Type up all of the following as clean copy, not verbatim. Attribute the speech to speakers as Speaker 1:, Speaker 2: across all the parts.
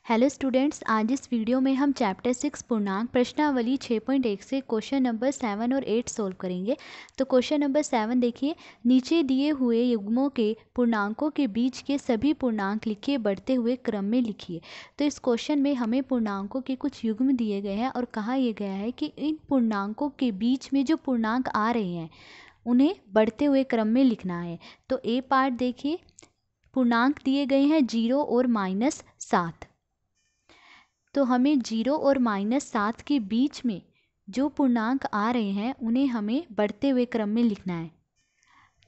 Speaker 1: Hello students, आज इस video में हम चैप्टर 6 पूर्णांक प्रश्नावली 6.1 से क्वेश्चन नंबर 7 और 8 सोल्व करेंगे। तो क्वेश्चन नंबर 7 देखिए, नीचे दिए हुए युग्मों के पूर्णांकों के बीच के सभी पूर्णांक लिखिए, बढ़ते हुए क्रम में लिखिए। तो इस क्वेश्चन में हमें पूर्णांकों के कुछ युग्म दिए गए हैं और कहा यह गया है कि इन पूर्णांकों के बीच में जो पूर्णांक आ रहे हैं उन्हें बढ़ते हुए क्रम में लिखना है। तो ए पार्ट देखिए, पूर्णांक दिए गए हैं 0 और -7। तो हमें 0 और -7 के बीच में जो पूर्णांक आ रहे हैं उन्हें हमें बढ़ते हुए क्रम में लिखना है।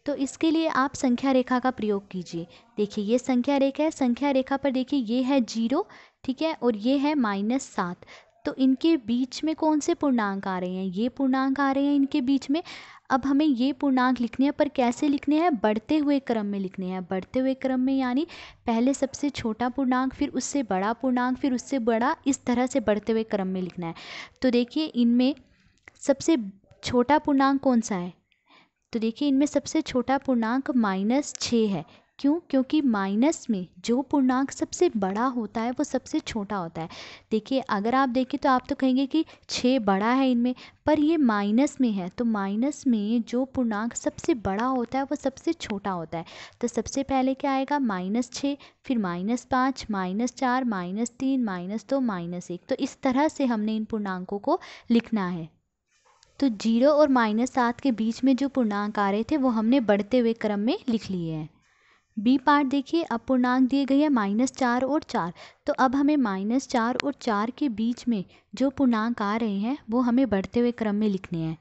Speaker 1: तो इसके लिए आप संख्या रेखा का प्रयोग कीजिए। देखिए ये संख्या रेखा है, संख्या रेखा पर देखिए ये है 0, ठीक है, और ये है -7। तो इनके बीच में कौन से पूर्णांक आ रहे हैं? ये पूर्णांक आ रहे हैं इनके बीच में। अब हमें ये पूर्णांक लिखने हैं, पर कैसे लिखने हैं? बढ़ते हुए क्रम में लिखने हैं। बढ़ते हुए क्रम में यानी पहले सबसे छोटा पूर्णांक, फिर उससे बड़ा पूर्णांक, फिर उससे बड़ा, इस तरह से बढ़ते हुए क्रम में लिखना है। तो देखिए इनमें सबसे छोटा पूर्णांक कौन सा है? तो देखिए इनमें सबसे छोटा पूर्णांक -6 है। क्यों? क्योंकि माइनस में जो पूर्णांक सबसे बड़ा होता है वो सबसे छोटा होता है। देखिए अगर आप देखें तो आप तो कहेंगे कि 6 बड़ा है इनमें, पर ये माइनस में है, तो माइनस में जो पूर्णांक सबसे बड़ा होता है वो सबसे छोटा होता है। तो सबसे पहले क्या आएगा? -6, फिर -5, -4, -3, -2, -1। तो इस तरह से हमने इन पूर्णांकों को लिखना है। तो 0 और -7 के बीच में जो पूर्णांक आ रहे थे वो हमने बढ़ते हुए क्रम में लिख लिए हैं। बी पार्ट देखिए, अब पूर्णांक दिए गए हैं -4 और 4। तो अब हमें -4 और 4 के बीच में जो पूर्णांक आ रहे हैं वो हमें बढ़ते हुए क्रम में लिखने हैं।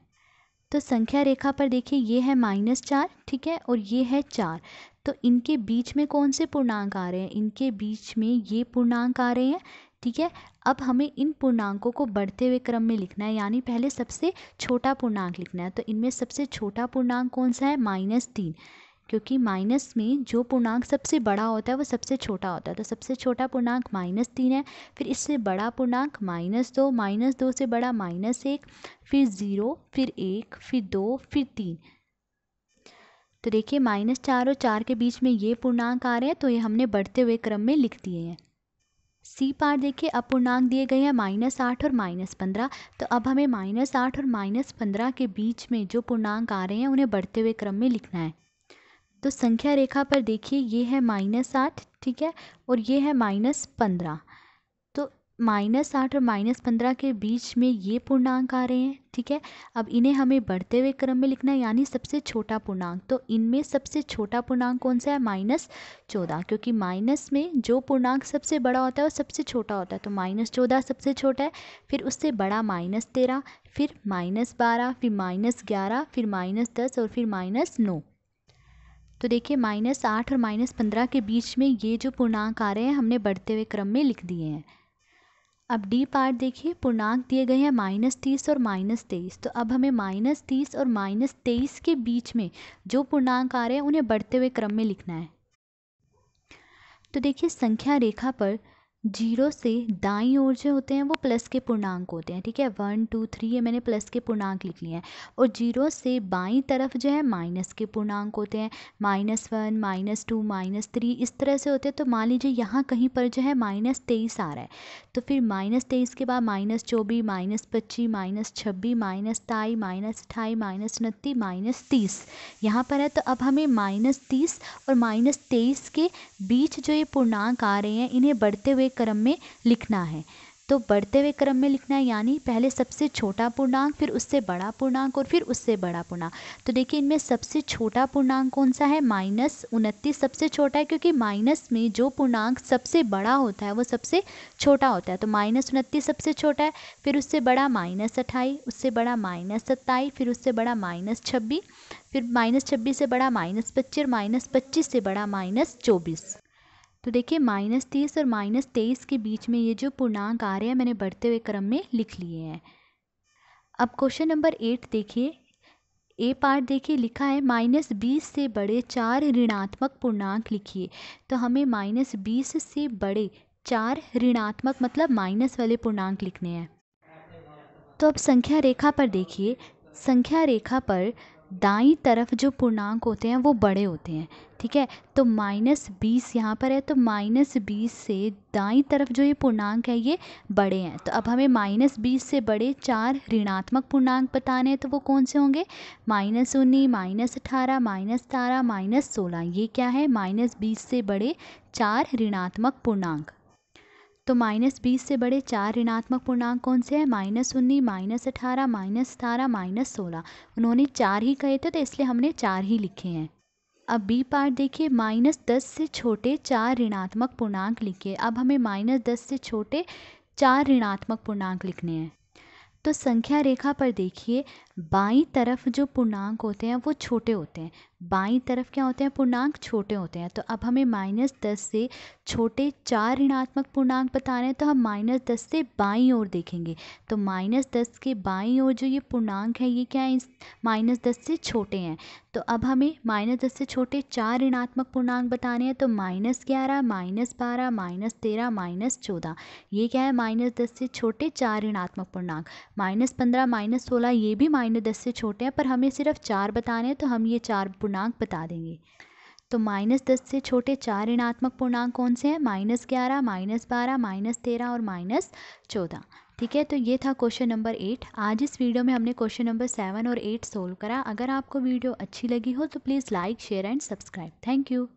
Speaker 1: तो संख्या रेखा पर देखिए ये है -4, ठीक है, और ये है 4। तो इनके बीच में कौन से पूर्णांक आ रहे हैं? इनके बीच में ये पूर्णांक आ रहे हैं, ठीक है। अब हमें इन पूर्णांकों को बढ़ते हुए क्रम में लिखना है, यानी पहले सबसे छोटा पूर्णांक लिखना है। तो इनमें सबसे छोटा पूर्णांक कौन सा है? -3, क्योंकि माइनस में जो पूर्णांक सबसे बड़ा होता है वो सबसे छोटा होता है। तो सबसे छोटा पूर्णांक -3 है, फिर इससे बड़ा पूर्णांक -2, -2 से बड़ा -1, फिर 0, फिर 1, फिर 2, फिर 3। तो देखिए -4 और 4 के बीच में ये पूर्णांक आ रहे हैं, तो ये हमने बढ़ते हुए क्रम में लिख दिए हैं। सी पार्ट देखिए, अपूर्णांक दिए गए हैं -8 और -15। तो अब हमें -8 और -15 के बीच में जो पूर्णांक आ रहे हैं उन्हें बढ़ते हुए क्रम में लिखना है। तो संख्या रेखा पर देखिए ये है -8, ठीक है, और ये है -15। तो -8 और -15 के बीच में ये पूर्णांक आ रहे हैं, ठीक है। अब इन्हें हमें बढ़ते हुए क्रम में लिखना है, यानी सबसे छोटा पूर्णांक। तो इनमें सबसे छोटा पूर्णांक कौन सा है? -14, क्योंकि माइनस में जो पूर्णांक सबसे बड़ा होता है वो सबसे छोटा होता है। तो -14 सबसे छोटा है, फिर उससे बड़ा -13, फिर -12, फिर -11, फिर -10 और फिर -9। तो देखिए -8 और -15 के बीच में ये जो पूर्णांक आ रहे हैं हमने बढ़ते हुए क्रम में लिख दिए हैं। अब डी पार्ट देखिए, पूर्णांक दिए गए हैं -30 और -23। तो अब हमें -30 और -23 के बीच में जो पूर्णांक आ रहे हैं उन्हें बढ़ते हुए क्रम में लिखना है। तो देखिए संख्या रेखा पर 0 से दाईं ओर जो होते हैं वो प्लस के पूर्णांक होते हैं, ठीक है। 1 2 3 ये मैंने प्लस के पूर्णांक लिख लिए हैं। और 0 से बाईं तरफ जो है माइनस के पूर्णांक होते हैं, -1, -2, -3 इस तरह से होते हैं। तो मान लीजिए यहाँ कहीं पर जो है -23 आ रहा है, तो फिर -23 के बाद -24, -25, -26, -27, -28, -29, -30 यहाँ पर है। तो अब हमें -30 और -23 के बीच जो ये पूर्णांक आ रहे हैं इन्हें बढ़ते हुए क्रम में लिखना है। तो बढ़ते हुए क्रम में लिखना है, यानी पहले सबसे छोटा पूर्णांक, फिर उससे बड़ा पूर्णांक और फिर उससे बड़ा पूर्णांक। तो देखिए इनमें सबसे छोटा पूर्णांक कौन सा है? -29 सबसे छोटा है, क्योंकि माइनस में जो पूर्णांक सबसे बड़ा होता है वो सबसे छोटा होता है। तो -29 सबसे छोटा है, फिर उससे बड़ा -28, उससे बड़ा -27, फिर उससे बड़ा -26, फिर -26 से बड़ा -25 और -25 से बड़ा -24। तो देखिए -30 और -23 के बीच में ये जो पूर्णांक आ रहे हैं मैंने बढ़ते हुए क्रम में लिख लिए हैं। अब क्वेश्चन नंबर 8 देखिए, ए पार्ट देखिए लिखा है -20 से बड़े 4 ऋणात्मक पूर्णांक लिखिए। तो हमें -20 से बड़े 4 ऋणात्मक मतलब माइनस वाले पूर्णांक लिखने हैं। तो अब संख्या रेखा पर देखिए, संख्या रेखा पर दाईं तरफ जो पूर्णांक होते हैं वो बड़े होते हैं, ठीक है। तो -20 यहाँ पर है, तो -20 से दाईं तरफ जो ये पूर्णांक है ये बड़े हैं। तो अब हमें -20 से बड़े 4 ऋणात्मक पूर्णांक बताने हैं, तो वो कौन से होंगे? -19, -18, -17, -16। ये क्या है? -20 से बड़े 4 ऋणात्मक पूर्णांक। तो -20 से बड़े 4 ऋणात्मक पूर्णांक कौन से हैं? -19, -18, -17, -16। उन्होंने 4 ही कहे थे, तो इसलिए हमने 4 ही लिखे हैं। अब बी पार्ट देखिए, -10 से छोटे 4 ऋणात्मक पूर्णांक लिखिए। अब हमें -10 से छोटे 4 ऋणात्मक पूर्णांक लिखने हैं। तो संख्या रेखा पर देखिए, बाईं तरफ जो पूर्णांक होते हैं वो छोटे होते हैं। बाईं तरफ क्या होते हैं? पूर्णांक छोटे होते हैं। तो अब हमें -10 से छोटे 4 ऋणात्मक पूर्णांक बताने हैं, तो हम -10 से बाईं ओर देखेंगे। तो -10 के बाईं ओर जो ये पूर्णांक है ये क्या है? -10 से छोटे हैं। तो अब हमें -10 से छोटे 4 ऋणात्मक पूर्णांक बताने हैं, तो -11, -12, -13, -14। ये क्या है? -10 से छोटे 4 ऋणात्मक पूर्णांक। -15, -16 ये भी -10 से छोटे हैं, पर हमें सिर्फ 4 बताने हैं, तो हम ये 4 पूर्णांक बता देंगे। तो -10 से छोटे 4 ऋणात्मक पूर्णांक कौन से हैं? -11, -12, -13 और -14। ठीक है, तो ये था क्वेश्चन नंबर 8। आज इस वीडियो में हमने क्वेश्चन नंबर 7 और 8 सोल्व करा। अगर आपको वीडियो अच्छी लगी हो तो please like, share and subscribe. Thank you.